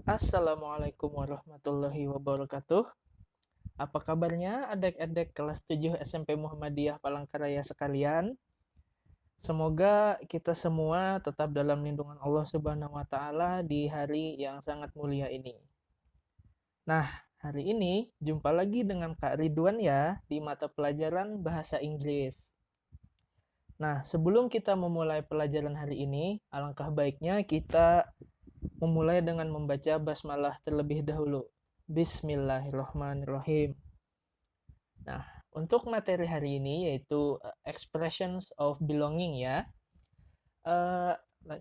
Assalamualaikum warahmatullahi wabarakatuh. Apa kabarnya adik-adik kelas 7 SMP Muhammadiyah Palangkaraya sekalian? Semoga kita semua tetap dalam lindungan Allah Subhanahu wa taala di hari yang sangat mulia ini. Nah, hari ini jumpa lagi dengan Kak Ridwan ya di mata pelajaran Bahasa Inggris. Nah, sebelum kita memulai pelajaran hari ini, alangkah baiknya kita memulai dengan membaca basmalah terlebih dahulu. Bismillahirrahmanirrahim. Nah, untuk materi hari ini yaitu expressions of belonging ya. Uh, nah,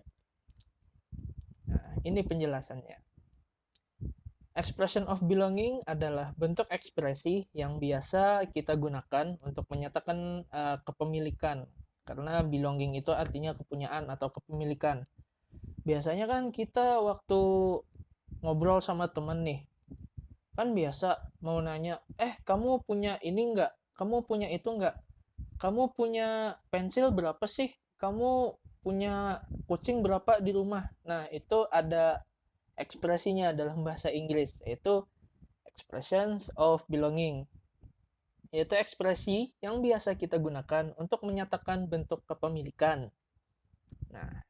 ini penjelasannya. Expression of belonging adalah bentuk ekspresi yang biasa kita gunakan untuk menyatakan kepemilikan. Karena belonging itu artinya kepunyaan atau kepemilikan. Biasanya kan kita waktu ngobrol sama temen nih, kan biasa mau nanya, kamu punya ini enggak? Kamu punya itu enggak? Kamu punya pensil berapa sih? Kamu punya kucing berapa di rumah? Nah, itu ada ekspresinya dalam bahasa Inggris, yaitu expressions of belonging. Yaitu ekspresi yang biasa kita gunakan untuk menyatakan bentuk kepemilikan. Nah,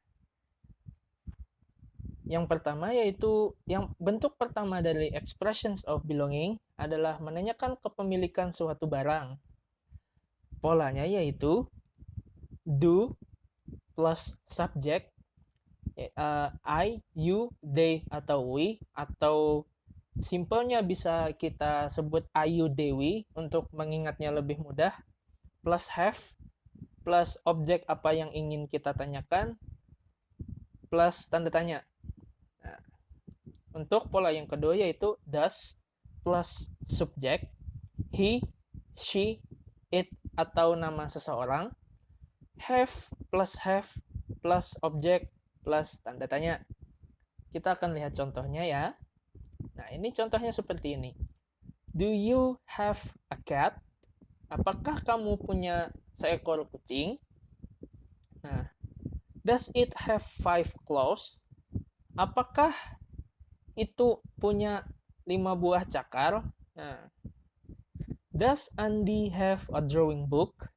yang pertama yaitu yang bentuk pertama dari expressions of belonging adalah menanyakan kepemilikan suatu barang. Polanya yaitu do plus subject, I, you, they, atau we, atau simpelnya bisa kita sebut I, you, they, we untuk mengingatnya lebih mudah, plus have, plus objek apa yang ingin kita tanyakan, plus tanda tanya. Nah, untuk pola yang kedua yaitu does plus subject, he, she, it, atau nama seseorang, have plus objek plus tanda tanya. Kita akan lihat contohnya ya. Nah, ini contohnya seperti ini. Do you have a cat? Apakah kamu punya seekor kucing? Nah, does it have 5 claws? Apakah itu punya 5 buah cakar? Nah, does Andy have a drawing book?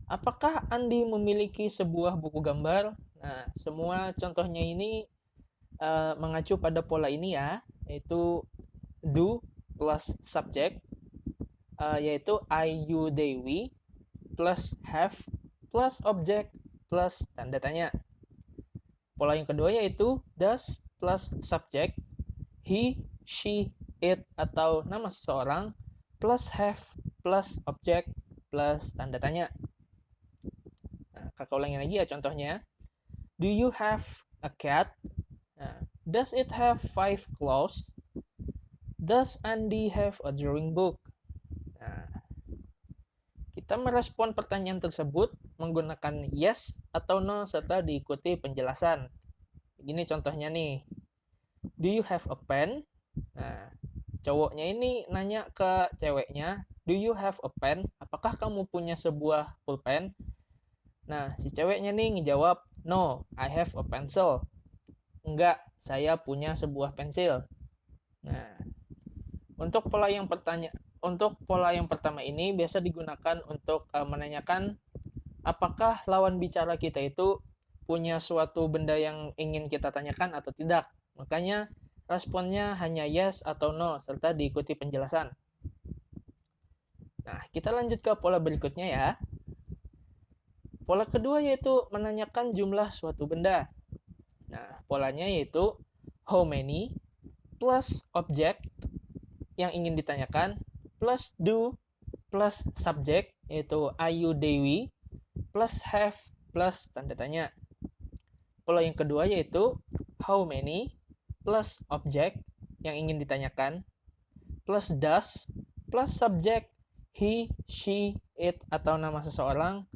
Apakah Andi memiliki sebuah buku gambar? Nah, semua contohnya ini mengacu pada pola ini ya, yaitu do plus subject, yaitu I, you, they, we, plus have, plus object, plus tanda tanya. Pola yang kedua yaitu does plus subject, he, she, it, atau nama seseorang, plus have, plus object, plus tanda tanya. Nah, kakak ulangi lagi ya contohnya. Do you have a cat? Nah, does it have 5 claws? Does Andy have a drawing book? Nah, kita merespon pertanyaan tersebut menggunakan yes atau no serta diikuti penjelasan. Begini contohnya nih. Do you have a pen? Nah, cowoknya ini nanya ke ceweknya, do you have a pen? Apakah kamu punya sebuah pulpen? Nah, si ceweknya nih ngejawab, no, I have a pencil. Enggak, saya punya sebuah pensil. Nah, untuk pola yang pertama ini biasa digunakan untuk menanyakan apakah lawan bicara kita itu punya suatu benda yang ingin kita tanyakan atau tidak. Makanya responnya hanya yes atau no serta diikuti penjelasan. Nah, kita lanjut ke pola berikutnya ya. Pola kedua yaitu menanyakan jumlah suatu benda. Nah, polanya yaitu how many plus object yang ingin ditanyakan plus do plus subject yaitu I, you, they, we plus have plus tanda tanya. Pola yang kedua yaitu how many plus object yang ingin ditanyakan plus does plus subject he, she, it atau nama seseorang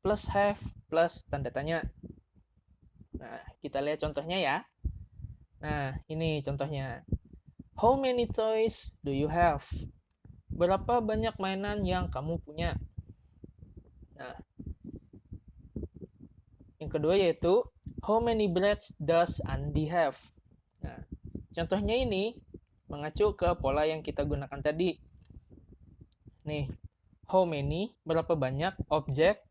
plus have plus tanda tanya. Nah, kita lihat contohnya ya. Nah, ini contohnya. How many toys do you have? Berapa banyak mainan yang kamu punya? Nah, yang kedua yaitu how many breads does Andy have? Nah, contohnya ini mengacu ke pola yang kita gunakan tadi. Nih, how many, berapa banyak, objek,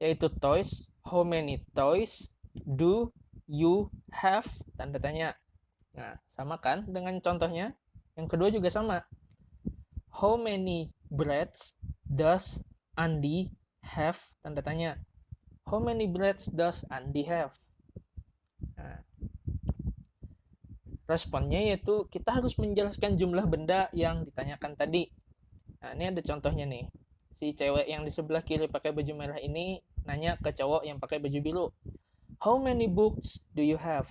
yaitu toys, how many toys do you have, tanda tanya. Nah, sama kan dengan contohnya. Yang kedua juga sama. How many breads does Andy have, tanda tanya. How many breads does Andy have? Nah, responnya yaitu kita harus menjelaskan jumlah benda yang ditanyakan tadi. Nah, ini ada contohnya nih. Si cewek yang di sebelah kiri pakai baju merah ini nanya ke cowok yang pakai baju biru. How many books do you have?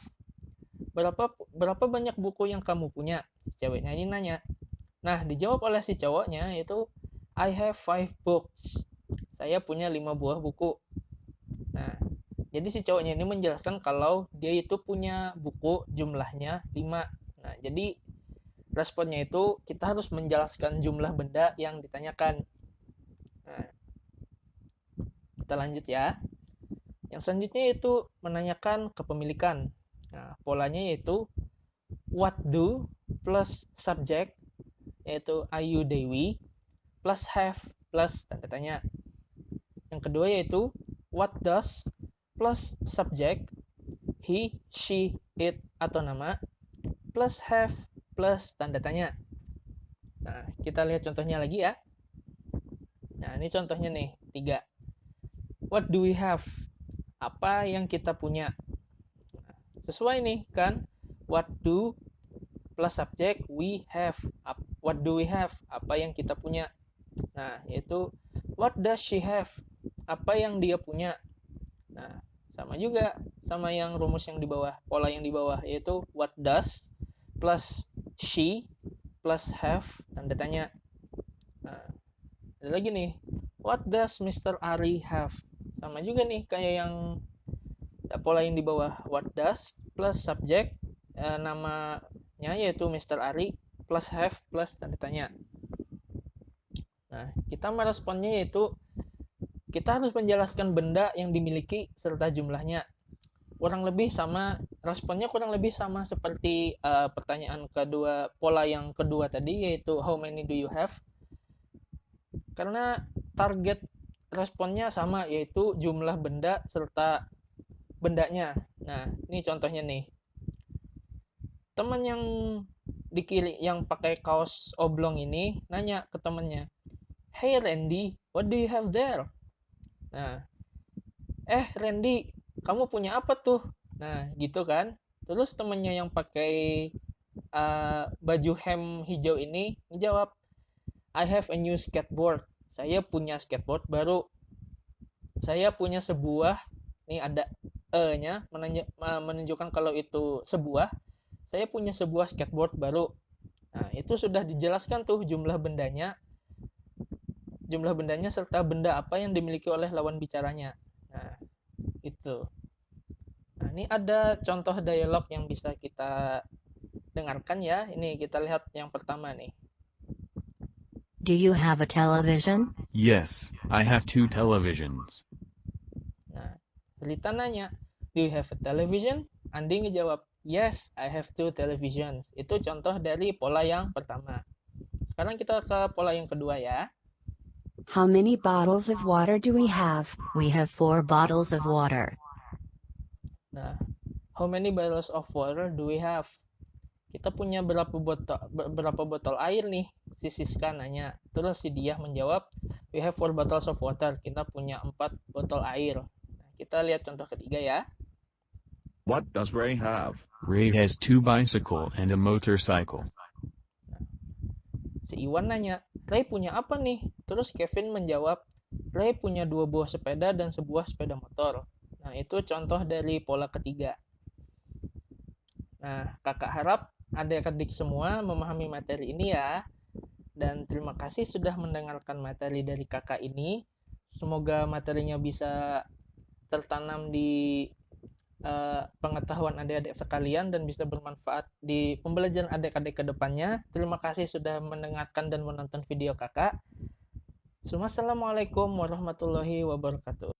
Berapa banyak buku yang kamu punya? Si ceweknya ini nanya. Nah, dijawab oleh si cowoknya yaitu I have 5 books. Saya punya 5 buah buku. Nah, jadi si cowoknya ini menjelaskan kalau dia itu punya buku jumlahnya 5. Nah, jadi responnya itu kita harus menjelaskan jumlah benda yang ditanyakan. Nah, kita lanjut ya. Yang selanjutnya yaitu menanyakan kepemilikan. Nah, polanya yaitu what do plus subject, yaitu Ayu Dewi, plus have plus tanda tanya. Yang kedua yaitu what does plus subject he, she, it atau nama, plus have plus tanda tanya. Nah, kita lihat contohnya lagi ya. Nah, ini contohnya nih, 3. What do we have? Apa yang kita punya? Nah, sesuai nih kan? What do plus subject we have. What do we have? Apa yang kita punya? Nah, yaitu what does she have? Apa yang dia punya? Nah, sama juga sama yang rumus yang di bawah, pola yang di bawah, yaitu what does plus she plus have tanda tanya. Nah, ada lagi nih, what does Mr. Ari have? Sama juga nih kayak yang pola yang di bawah, what does plus subject namanya yaitu Mr. Ari plus have plus tanda tanya. Nah, kita meresponnya yaitu kita harus menjelaskan benda yang dimiliki serta jumlahnya. Responnya kurang lebih sama seperti pertanyaan kedua, pola yang kedua tadi, yaitu how many do you have. Karena target responnya sama, yaitu jumlah benda serta bendanya. Nah, ini contohnya nih. Teman yang di kiri yang pakai kaos oblong ini nanya ke temannya, "Hey Randy, what do you have there?" Nah, Randy, kamu punya apa tuh? Nah, gitu kan. Terus temennya yang pakai baju hem hijau ini menjawab, I have a new skateboard. Saya punya skateboard baru. Saya punya sebuah, ini ada E-nya, menunjukkan kalau itu sebuah. Saya punya sebuah skateboard baru. Nah, itu sudah dijelaskan tuh jumlah bendanya serta benda apa yang dimiliki oleh lawan bicaranya. Nah, itu. Nah, ini ada contoh dialog yang bisa kita dengarkan ya. Ini kita lihat yang pertama nih. Do you have a television? Yes, I have 2 televisions. Nah, Rita nanya, do you have a television? Andi ngejawab, yes, I have 2 televisions. Itu contoh dari pola yang pertama. Sekarang kita ke pola yang kedua ya. How many bottles of water do we have? We have 4 bottles of water. Nah, how many bottles of water do we have? Kita punya berapa botol air nih? Si Siska nanya. Terus si Diah menjawab, we have 4 bottles of water. Kita punya 4 botol air. Nah, kita lihat contoh ketiga ya. What does Ray have? Ray has 2 bicycles and a motorcycle. Si Iwan nanya, Ray punya apa nih? Terus Kevin menjawab, Ray punya 2 buah sepeda dan sebuah sepeda motor. Nah, itu contoh dari pola ketiga. Nah, kakak harap adik-adik semua memahami materi ini ya. Dan terima kasih sudah mendengarkan materi dari kakak ini. Semoga materinya bisa tertanam di pengetahuan adik-adik sekalian dan bisa bermanfaat di pembelajaran adik-adik ke depannya. Terima kasih sudah mendengarkan dan menonton video kakak. Assalamualaikum warahmatullahi wabarakatuh.